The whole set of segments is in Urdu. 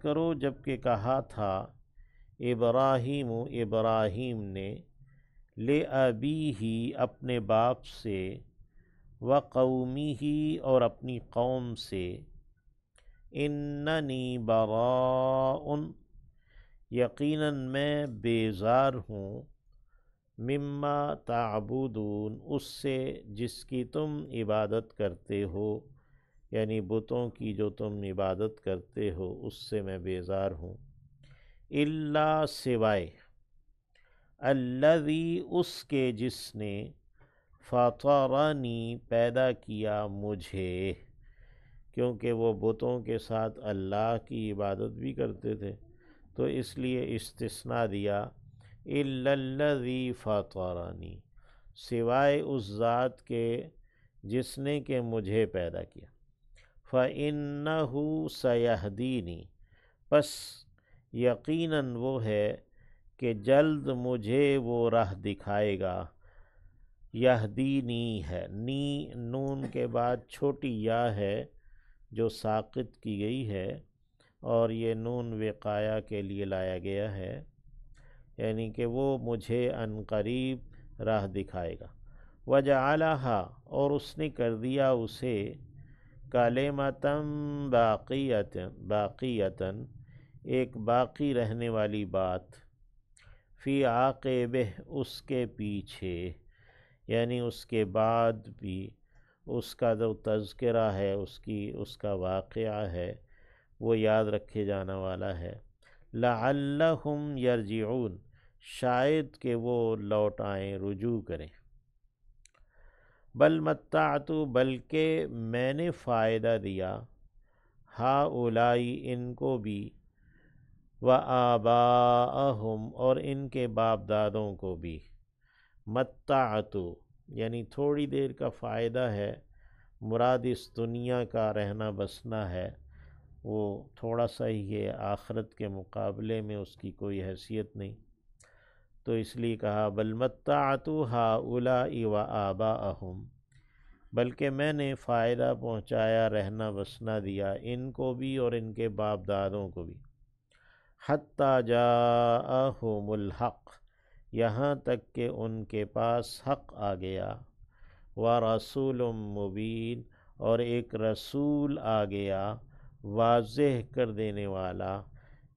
کرو جب کہ کہا تھا ابراہیم نے لِأَبِيهِ اپنے باپ سے وَقَوْمِهِ اور اپنی قوم سے اِنَّنِي بَرَاءٌ یقیناً میں بیزار ہوں مما تعبدون اس سے جس کی تم عبادت کرتے ہو، یعنی بتوں کی جو تم عبادت کرتے ہو اس سے میں بیزار ہوں، الا سوائے الذی اس کے جس نے فطرنی پیدا کیا مجھے، کیونکہ وہ بتوں کے ساتھ اللہ کی عبادت بھی کرتے تھے تو اس لیے استثناء دیا الا الذی فطرنی، سوائے اس ذات کے جس نے کہ مجھے پیدا کیا، فإنہ سیہدینی پس یقیناً وہ ہے کہ جلد مجھے وہ راہ دکھائے گا، یہدینی ہے، نون کے بعد چھوٹی یا ہے جو ساقط کی گئی ہے اور یہ نون وقایا کے لیے لایا گیا ہے، یعنی کہ وہ مجھے عنقریب راہ دکھائے گا، وجعلہا اور اس نے کر دیا اسے کلمۃ باقیۃ ایک باقی رہنے والی بات، فی عاقبہ اس کے پیچھے، یعنی اس کے بعد بھی اس کا جو تذکرہ ہے اس کا واقعہ ہے وہ یاد رکھے جانا والا ہے، لعلہم یرجعون شاید کہ وہ لوٹ آئیں، رجوع کریں، بل متعت بلکہ میں نے فائدہ دیا ہؤلاء ان کو بھی، وآباءہم اور ان کے باپ دادوں کو بھی، متعت یعنی تھوڑی دیر کا فائدہ ہے، مراد اس دنیا کا رہنا بسنا ہے، وہ تھوڑا سا ہی ہے، آخرت کے مقابلے میں اس کی کوئی حیثیت نہیں، تو اس لیے کہا بل متعت ہؤلاء وآباءہم، بلکہ میں نے فائدہ پہنچایا، رہنا بسنا دیا ان کو بھی اور ان کے باپ دادوں کو بھی، حتی جاءہم الحق یہاں تک کہ ان کے پاس حق آ گیا، ورسول مبین اور ایک رسول آ گیا واضح کر دینے والا،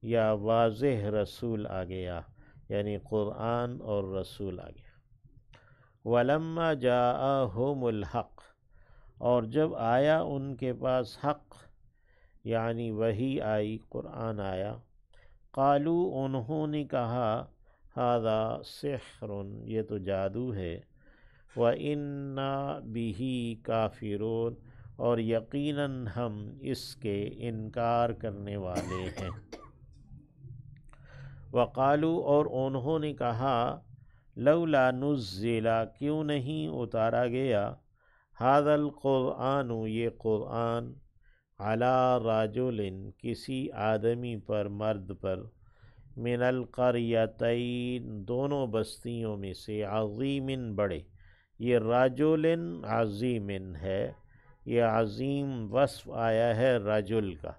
یا واضح رسول آ گیا یعنی قرآن اور رسول آ گیا، ولما جاءہم الحق اور جب آیا ان کے پاس حق یعنی وحی آئی، قرآن آیا، قالو انہوں نے کہا ھذا سحر یہ تو جادو ہے، وَإِنَّا بِهِ کافرون اور یقیناً ہم اس کے انکار کرنے والے ہیں، وقالو اور انہوں نے کہا لولا نزل کیوں نہیں اتارا گیا ھذا القرآن یہ قرآن علی رجل کسی آدمی پر، مرد پر، من القریتین دونوں بستیوں میں سے، عظیم بڑے، یہ رجل عظیم ہے، یہ عظیم وصف آیا ہے رجل کا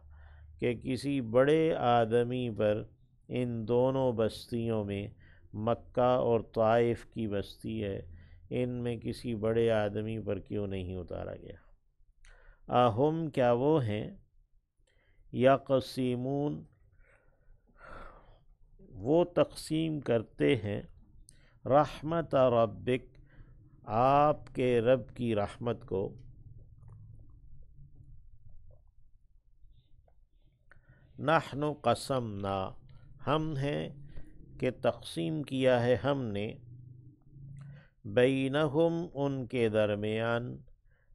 کہ کسی بڑے آدمی پر، ان دونوں بستیوں میں، مکہ اور طائف کی بستی ہے، ان میں کسی بڑے آدمی پر کیوں نہیں اتارا گیا، اہم کیا وہ ہیں، یقسمون وہ تقسیم کرتے ہیں، رحمت ربک آپ کے رب کی رحمت کو، نحن قسمنا ہم ہیں کہ تقسیم کیا ہے ہم نے، بینہم ان کے درمیان،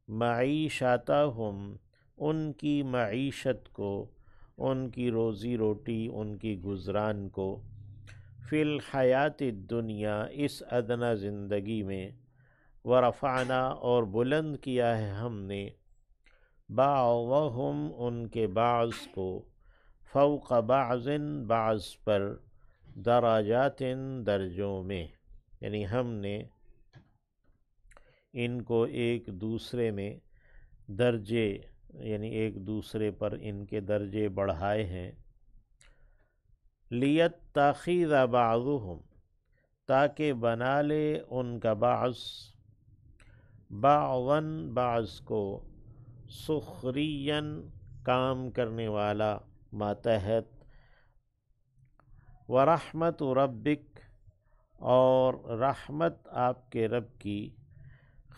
معیشتہم ان کی معیشت کو، ان کی روزی روٹی، ان کی گزران کو، فی الحیات الدنیا اس ادنا زندگی میں، ورفعنا اور بلند کیا ہے ہم نے، بعضہم ان کے بعض کو، فوق بعض بعض پر، درجات درجوں میں، یعنی ہم نے ان کو ایک دوسرے میں درجے، یعنی ایک دوسرے پر ان کے درجے بڑھائے ہیں، لیتخذ بعضهم، تاکہ بنا لے ان کا بعض، بعضاً بعض کو، سخریاً کام کرنے والا، ماتحت، ورحمت ربک، اور رحمت آپ کے رب کی،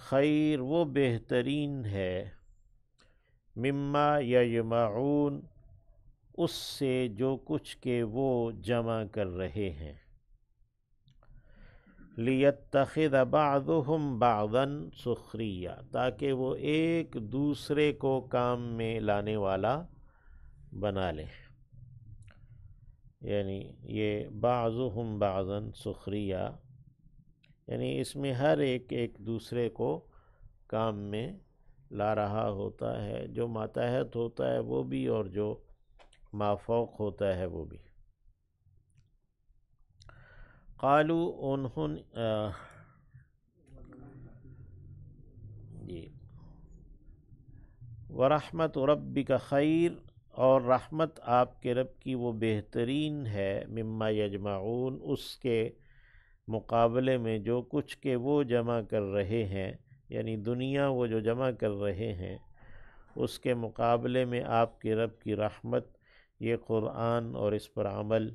خیر وہ بہترین ہے، مما یجمعون اس سے جو کچھ کہ وہ جمع کر رہے ہیں، لیتخذ بعضهم بعضا سخریا، تاکہ وہ ایک دوسرے کو کام میں لانے والا بنا لے، یعنی یہ بعضهم بعضا سخریا، یعنی اس میں ہر ایک ایک دوسرے کو کام میں لا رہا ہوتا ہے، جو ماتحت ہوتا ہے وہ بھی اور جو مافوق ہوتا ہے وہ بھی۔ قالو انہوں جی ورحمت ربک خیر، اور رحمت آپ کے رب کی وہ بہترین ہے، مما یجمعون اس کے مقابلے میں جو کچھ کہ وہ جمع کر رہے ہیں، یعنی دنیا وہ جو جمع کر رہے ہیں اس کے مقابلے میں آپ کے رب کی رحمت، یہ قرآن اور اس پر عمل،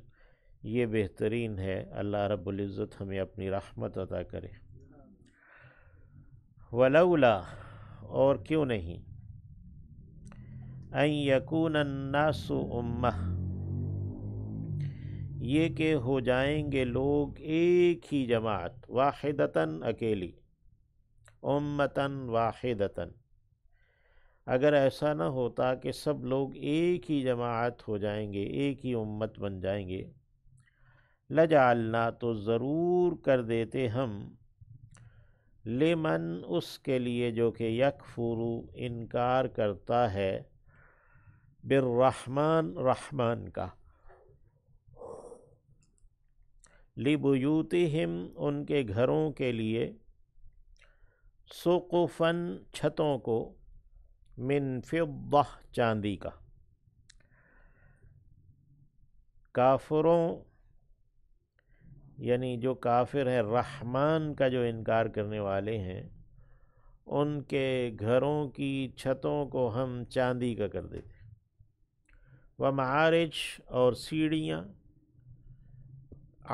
یہ بہترین ہے۔ اللہ رب العزت ہمیں اپنی رحمت عطا کرے۔ ولولا، اور کیوں نہیں، ان یکون الناس امہ، یہ کہ ہو جائیں گے لوگ ایک ہی جماعت، واحدتاً اکیلی، امتاً واحدتاً، اگر ایسا نہ ہوتا کہ سب لوگ ایک ہی جماعت ہو جائیں گے، ایک ہی امت بن جائیں گے، لجعلنا، تو ضرور کر دیتے ہم، لمن اس کے لیے جو کہ یکفر انکار کرتا ہے، بالرحمن رحمان کا، لبیوتہم ان کے گھروں کے لیے، سقفاً چھتوں کو، من فضہ چاندی کا، کافروں یعنی جو کافر ہیں رحمان کا جو انکار کرنے والے ہیں، ان کے گھروں کی چھتوں کو ہم چاندی کا کر دیتے، ومعارج، اور سیڑھیاں،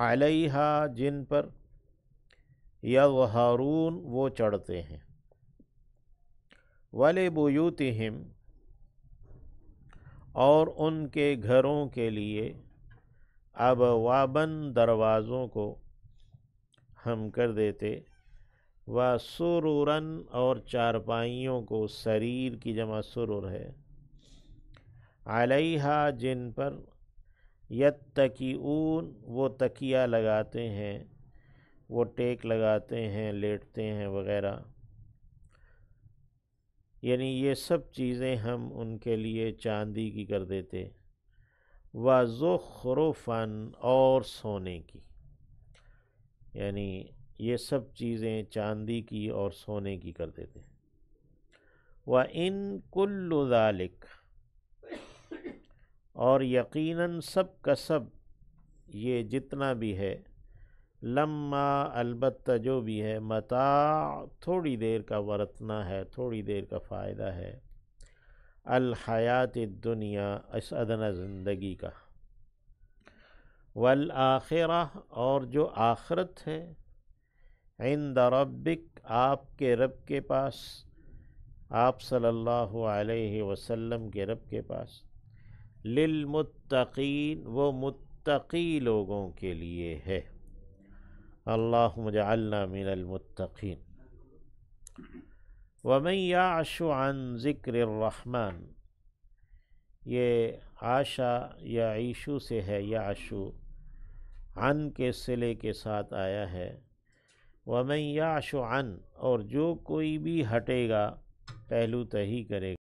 علیہا جن پر، یظہرون وہ چڑھتے ہیں، ولبیوتہم، اور ان کے گھروں کے لیے، ابواباً دروازوں کو ہم کر دیتے، وسروراً اور چارپائیوں کو، سریر کی جمع سرور ہے، علیہا جن پر، یتکئون وہ تکیہ لگاتے ہیں، وہ ٹیک لگاتے ہیں، لیٹتے ہیں وغیرہ، یعنی یہ سب چیزیں ہم ان کے لیے چاندی کی کر دیتے، وزخرفاً اور سونے کی، یعنی یہ سب چیزیں چاندی کی اور سونے کی کر دیتے۔ وَإِن كُلُّ ذَلِكَ، اور یقیناً سب کا سب یہ جتنا بھی ہے، لما البتہ جو بھی ہے، متاع تھوڑی دیر کا ورتنا ہے، تھوڑی دیر کا فائدہ ہے، الحیات الدنیا اس ادنی زندگی کا، والآخرہ اور جو آخرت ہے، عند ربک آپ کے رب کے پاس، آپ صلی اللہ علیہ وسلم کے رب کے پاس، للمتقین وہ متقی لوگوں کے لیے ہے، اللہم اجعلنا من المتقین۔ ومن یعش عن ذکر الرحمن، یہ عاشا یعیشو سے ہے، یعشو عن کے صلے کے ساتھ آیا ہے، ومن یعش عن، اور جو کوئی بھی ہٹے گا، پہلو تہی کرے گا،